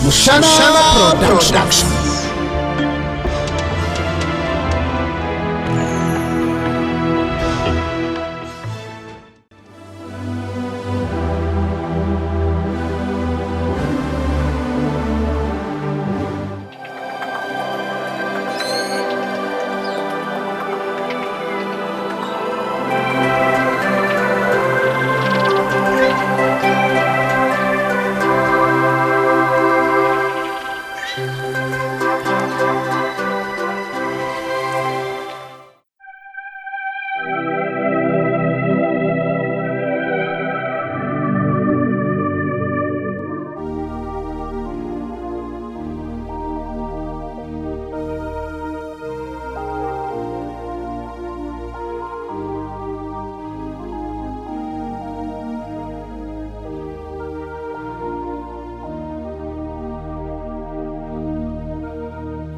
Mushana Production.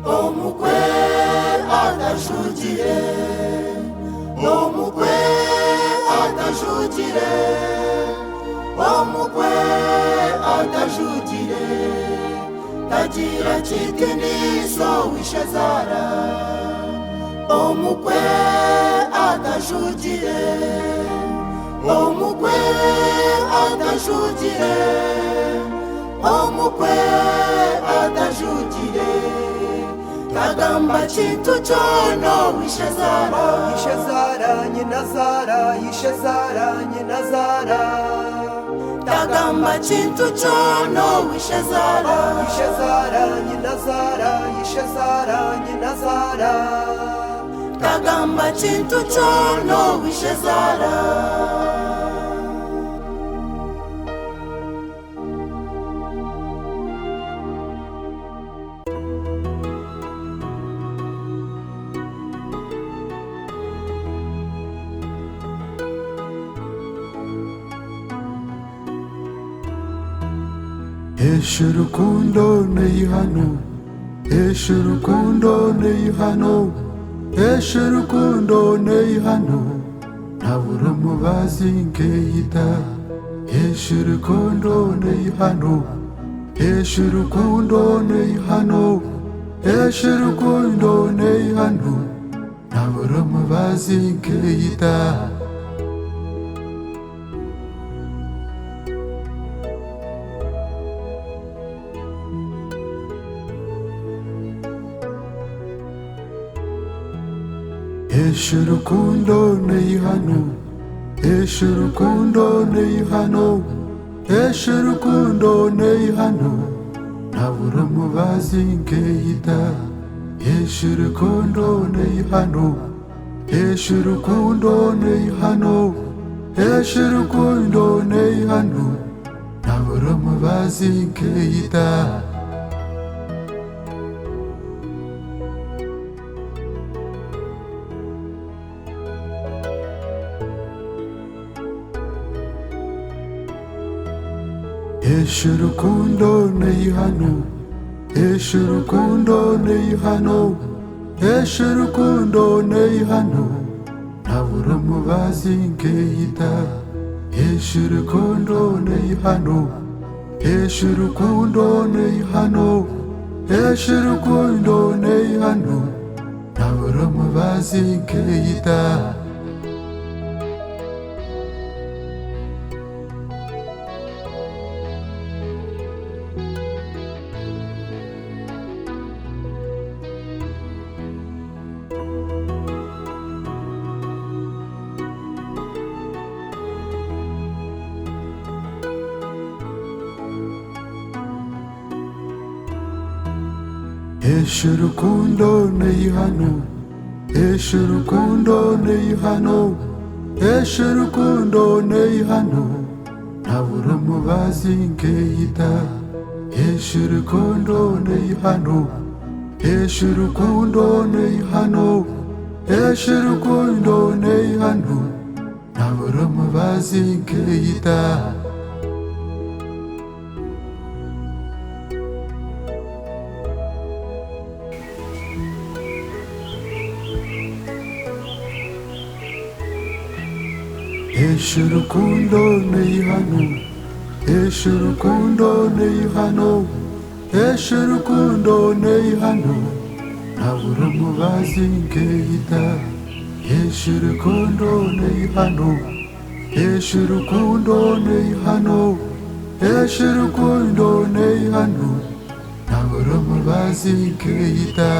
Omukwe atajugire, omukwe atajugire, omukwe atajugire, tagira chitiniso wishazara. Omukwe atajugire, omukwe atajugire, omukwe atajugire, kagamba chintu chono wishazara. Ishazara nyinazara, ishazara nyinazara, Kagamba chintu chono wishazara. ishazara nyinazara, ishazara nyinazara, Kagamba chintu chono wishazara. Eshurukundo neihano, eshurukundo neihano, eshurukundo neihano, nabura mubazi nkeyita. Eshurukundo neihano, eshurukundo neihano, eshurukundo neihano, nabura mubazi nkeyita. Eshurukundo neihano, eshurukundo neihano, eshurukundo neihano, nabura mubazi nkeyita. Eshurukundo neihano, eshurukundo neihano, eshurukundo neihano, nabura mubazi nkeyita. Eshurukundo neihano, eshurukundo neihano, eshurukundo neihano, nabura mubazi nkeyita. Eshurukundo neihano, eshurukundo neihano, eshurukundo neihano, nabura mubazi nkeyita. Eshurukundo neihano, eshurukundo neihano, eshurukundo neihano, nabura mubazi nkeyita. Eshurukundo neihano, eshurukundo neihano, eshurukundo neihano, nabura mubazi nkeyita. Eshurukundo neihano, eshurukundo neihano, esha urukundo nei hano ntabura umubazi nkeyita esha urukundo nei hano esha urukundo nei hano esha urukundo nei hano ntabura umubazi nkeyita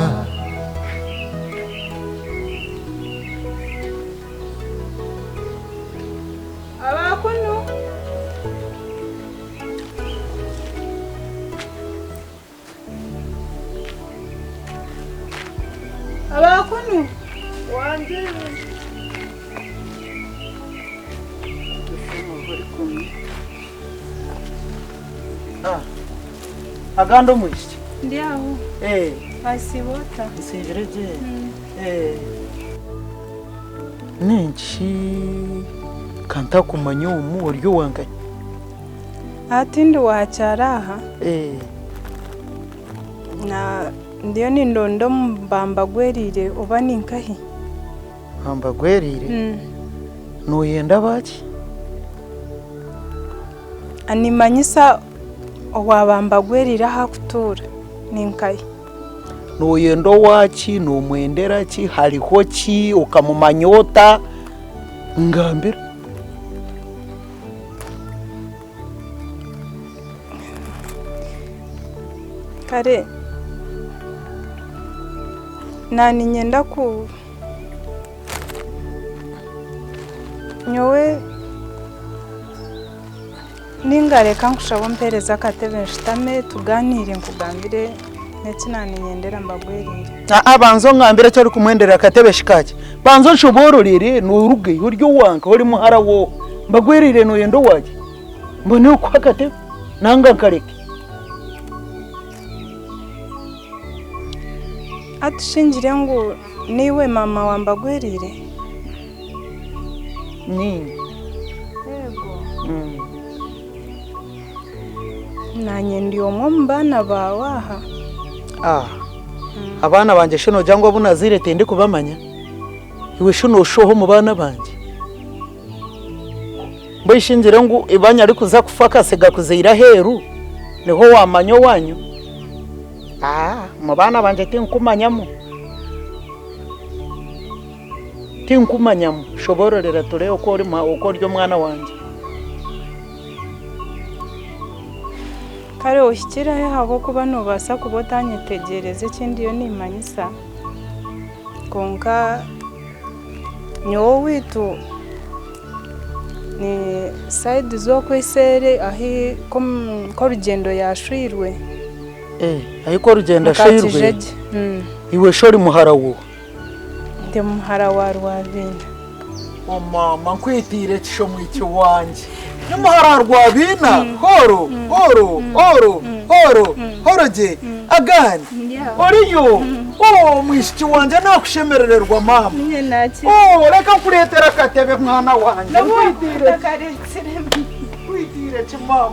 abakunu abakunu wanjye agando mwishi ndi aho asibota nsibireje nenshi kanta kumanya umu uryo wanganye ati ndi wacyaraha na ndiyo ni ndondo mbamba gwerire uba ninkahi mbamba gwerire nuyenda baki animanyisa wabamba gwerira hakutura ninkahi nuyenda waki numwendera ki hariho ki ukamumanyota ngambira kare nani nyenda ku nyowe ningareka nkushabo mpereza akatebe nshitame tuganire nkugambire ndetse nani nyendera mbagwerire abanzo ngambira cyo ari kumwendera akatebe shikake banzo nshobororere nuruge uryo wanka uri muhara wo mbagwerire nuyendo waje mbone uko akatebe nanga nkareke atushingire ngo niwe mama wambagwerire ni yego nanye ndi omwe mbana bawaha abana banje shino jango bunazire tende kubamanya iwe shino shoho mu bana banje mbishingire ngo ibanya ari kuza kufaka sega kuzeira heru niho wamanyo wanyu mu bana banje tinkumanyamo shobororera tore uko uri uko ryo mwana wanje kare ushyikira he habo kuba nubasa kubotanyetegereze kindi yo nimanyisa konka nyowe witu ni side zo kwesere ahi ko rugendo yashwirwe ariko rugenda shirwe iwe shori muhara wo ndi muhara wa Rwabina mama nkwitire kisho mwiki wanje ni muhara Rwabina horoje agani oriyo mwishiki wanje nakushemerererwa mama reka kuretera akatebe mwana wanje kwitire kimama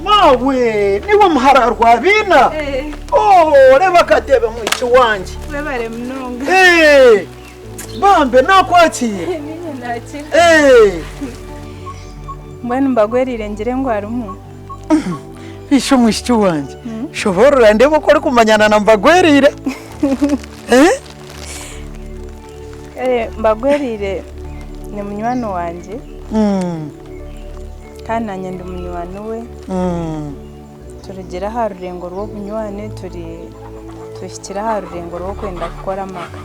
mawe niwe muhara Rwabina reba akatebe mwiki wanje webare mnonga bambe nakwakiye mbona mbagwerire ngire ngo harumu bisho mwishiki wanje shoborora ndebo ko ari kumanyana na mbagwerire mbagwerire ni munywano wanje kandi nanye ndi munywano we turugera ha rurengo rwo bunywane tushyikira ha rurengo rwo kwenda gukora amaka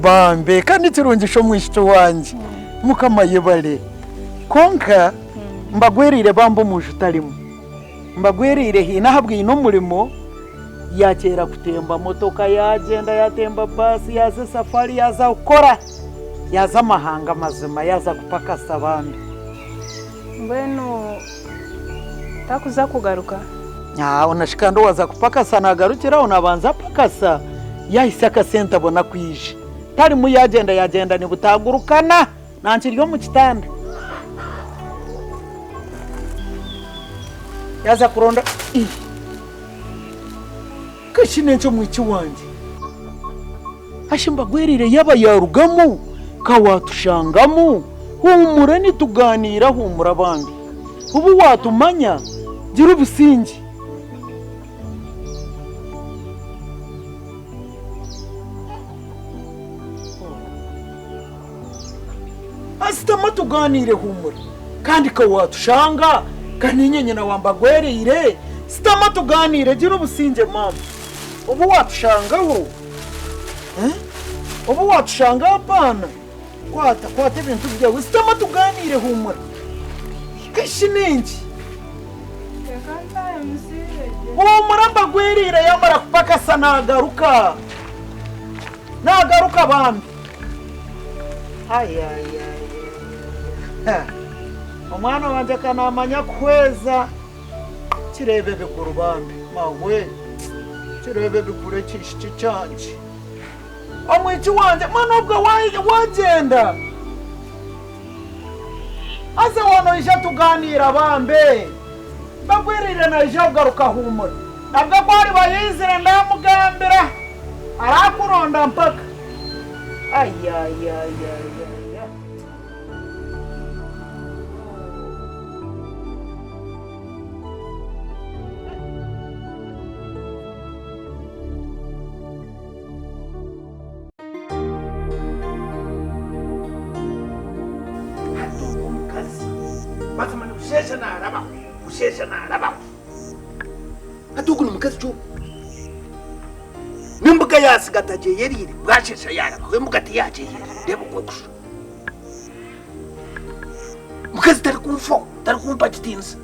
bambe kandi turungisho mwishiki wanje mukamayebare konka mbagwerire bambo muje utarimo mbagwerire hina habwiye no murimo yakera kutemba motoka yagenda yatemba basi yaza safari yaza ukora yaza amahanga mazima yaza kupakasa abandi mbwenu takuza kugaruka unashikando waza kupakasa nagarukira unabanza pakasa yahise akasenta bona kwije tari mu yagenda ni butagurukana nankiryo mu kitanda yaza kuronda kashinencho mwiki wanje ashimbagwerire yaba yarugamu kawatushangamu humura nituganira humura bandi ubu watumanya gira ubusingi tuganire humura kandi ko watushanga kaninye nyina wambagwerire sitama tuganire gira ubusinge mama ubu watushangaho ubu watushanga apana kwata ibintu byawe sitama tuganire humura kashinengi humura mbagwerire yamara kupakasa nagaruka bambi umwana wanje kanamanya kweza kirebe bikuru bambi mawe kirebe bikure kishiki canje omwiki wanje mwana ubwo wagenda ase wano ije tuganira bambe bagwerire na ije ugaruka humura nabwo kwari bayizire ndamugambira arakuronda mpaka ushesha naraba atuku numukazi cyo nimbuga yasigataje yerire bwashesha yaraba we mugati yaje reba uko kusha mukazi tari kumfo tari kumpa kitinza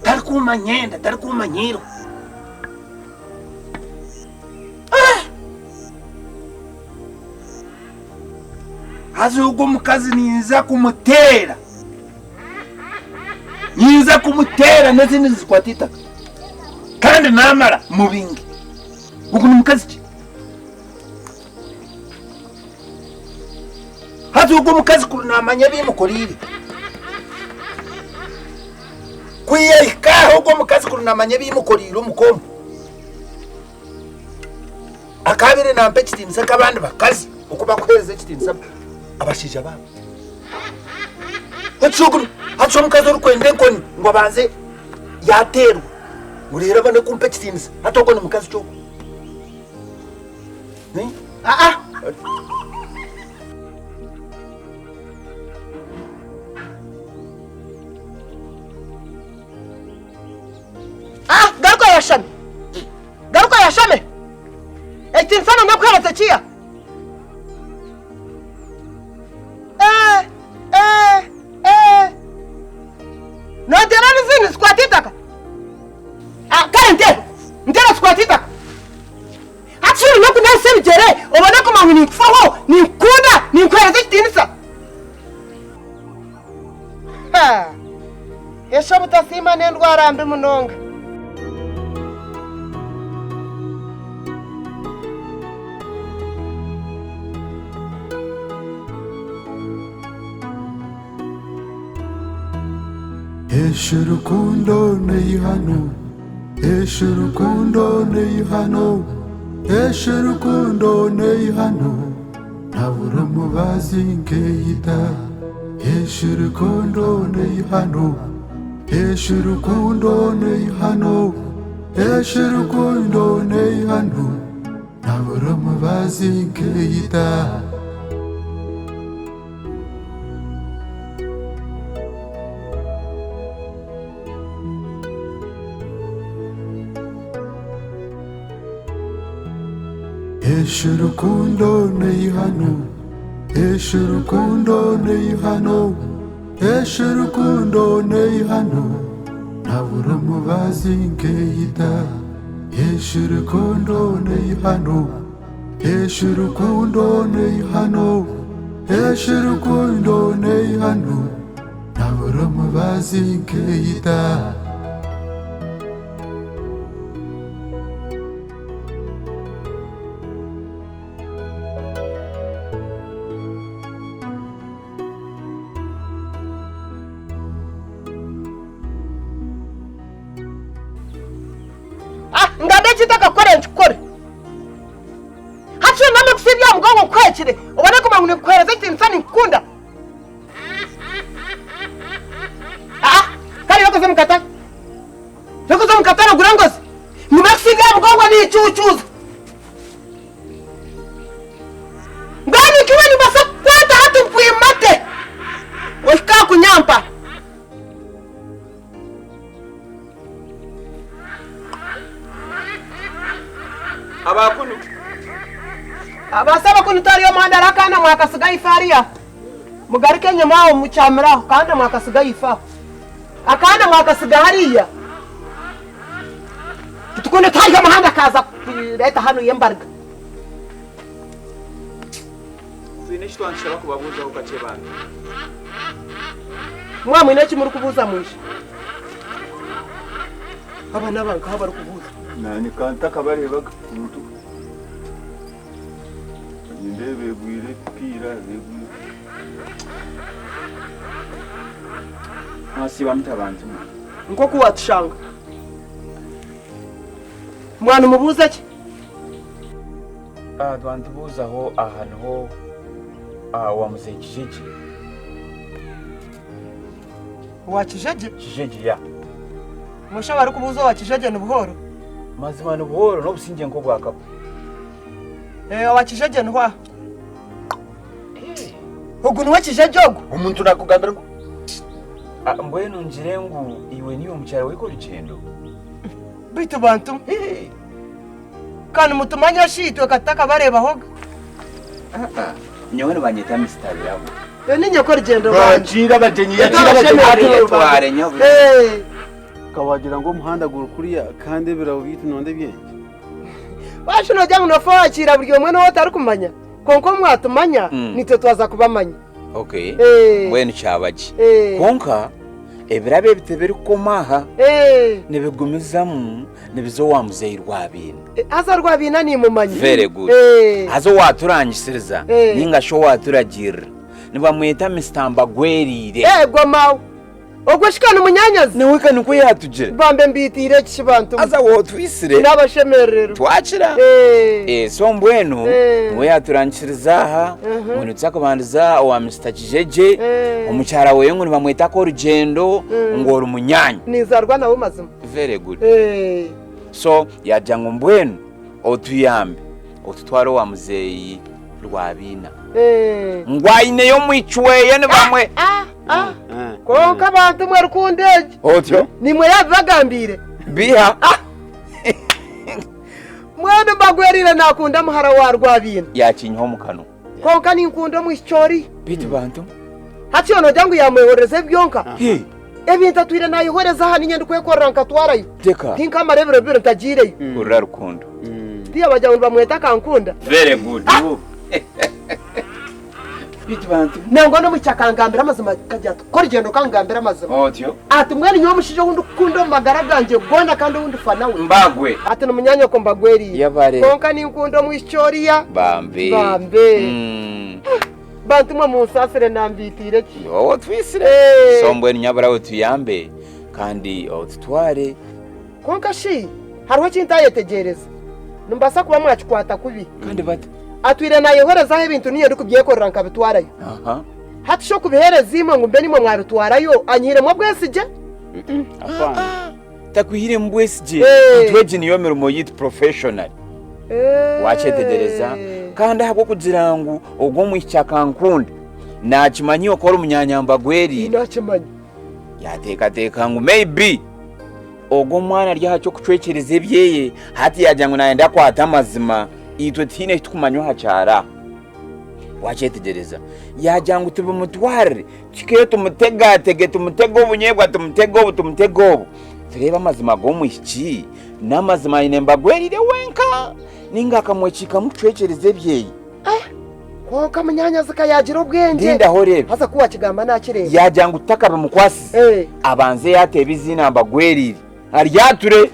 tari kumanyenda tari kumanyiro hazi ugo mukazi ninza kumutera n'izindi zikwatita kandi namara mubingi uko numukazi ki hazi ugo mukazi kunamanya bimukorire kwiyikaho ugo mukazi kunamanya bimukorire umukombo akabire nampe kitinisa kabandi bakazi uko bakweze kitinisa abashija babo hacho mukazi urukwende nkoni ngo banze yaterwa murera bane kumpe kitinisa hatoko ni mukazi cyo ni garuka yashame ekinsana nakweraza kiya nodera n'izindi sikwatitaka kare ntera sikwatitaka haciri no kunese bigere ubone ko mangu nikfaho nikunda nikwereza kitinisa esho butasima n'indwara mbi munonga Eshurukundo neihano, eshurukundo neihano, eshurukundo neihano, nabura mubazi nkeita. Eshurukundo neihano, eshurukundo neihano, eshurukundo neihano, nabura mubazi nkeita. Eshurukundo neihano, eshurukundo neihano, eshurukundo neihano, nabura mubazi nkeita. Eshurukundo neihano, eshurukundo neihano, eshurukundo neihano, nabura mubazi nkeita. ndadechitaka kore nchikore hacho name kusivya mgongo kwechire ubone ko mangu nikwereza kitinisa nikunda kari yokoze mukata gurangozi nyuma kusivya mgongo ni ichuchuza ngani kiwe ni basa kwata abasaba ko nitariyo muhanda rakana mwakasigaye ifariya mugarike nyuma aho mucyamiraho kandi mwakasigaye ifaho akana mwakasiga hariya tukunde tariyo muhanda kaza leta hano yembarga Finish twanshira kubabuza ukace bana mwamwe neki muri kubuza mwishe abana banka bari kubuza nani kanta kabarebaga umuntu ndebe gwire pira begwire Masiba mutabanze nko kuwatushanga mwana umubuza ki twantubuzaho ahantu ho wamuze Kijiji wakijeje Kijiji ya musha bari kubuza wakijeje n'ubuhoro mazima n'ubuhoro no businge nko bwakapa wakijeje ntwa ugu wakijeje ogu umuntu nakugambira ngo mbwenu njirengu iwe niyo mucyaro wiko rugendo bitu bantu kandi mutumanya shitwe kataka bareba hoga nyewe banyita Mr. Birabo ni nyoko rugendo bajira bajenyi yatira tware nyabu kawagira ngo umuhanda gurukuriya kandi birabo bitu nonde byenge basho no jangu no fakira buri umwe no atari kumanya konko mwatumanya nitwe twaza kubamanya okay mbwenu cyabaje konka ebirabe bitebere komaha nebigumizamu nebizo wamuzeyi rwabina aza rwabina ni mumanyi very good azo waturangishiriza ninga sho waturagira nibamwita Mr. Mbagwerire mawo ogwe shikana munyanyazi ne wikani ko yatugire bambe mbitire kishibantu aza wo twisire nabashemerero twakira so mbwenu mwe yaturangishiriza aha muntu tsakabandiza wa Mr. Kijeje umucyara we ngo bamwita ko rugendo ngora umunyanya nizarwa nawo mazima very good so yajango mbwenu otuyambe otutwaro wa muzeyi rwabina ngwayine yo mwichweye ne bamwe konka abantu mwe rukundeje otyo nimwe yabagambire biha mwana Mbagwerire nakunda muhara wa rwabina yakinyo mu kanu konka ni nkunda mu icyori bitu bantu hati ono jangu yamwehoreze byonka ebintu atwire nayihoreza hano nyende kwekorera nkatwarayo teka hinka marebero biro ntagireyo urara rukundo ndiye abajyangu bamweta kankunda very good bitu bantu nango no mucyakangambira amazima kajyato ko rugendo kangambira amazima otyo ati mwene nyo mushije wundi kundo magara ganje gona kandi wundi fana we Mbagwe ati no munyanya ko Mbagwerire konka ni nkundo mu icyoriya bambe bantu mwe musasire nambitire ki wowe twisire sombwe nyabara utuyambe kandi otutware konka shi hariho kintayetegereza numbasa kuba mwakikwata kubi kandi bati atwire nayihoreza ibintu niye ndikubyekorera nkabitwarayo hati sho kubihereza imwe ngo mbe nimwe mwabitwarayo anyire mwe bwesije afana takwihire mbwesije tweje niyo mirimo yit professional wachetegereza kandi hako kugira ngo ubwo mwicyakankunda nakimanyiye ko ari umunyanya Mbagwerire nakimanyi yateka ngo maybe ubwo mwana rya cyo kucwekereza ebyeye hati yajyango naenda kwata amazima itwe tine tukumanyo hacara wachetegereza yajyango tube mutware kike tumutegatege tumutego bunyebwa tumutego tureba amazima go mwiki n'amazima ine Mbagwerire wenka ninga kamwekika mucwekereza ebyeye ko kamanyanya zikayagira ubwenge ndinda horebe haza kuwa kigamba nakireba yajyango utakabe mukwasi abanze yatebe izina Mbagwerire aryature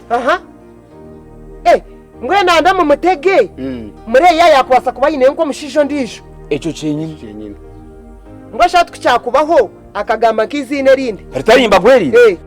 ngwe nanda mu mutege mure yakwasa kuba yine nko mushisho ndisho eco cenyine ngo shatwe cyakubaho akagamba kizine rindi ritari Mbagwerire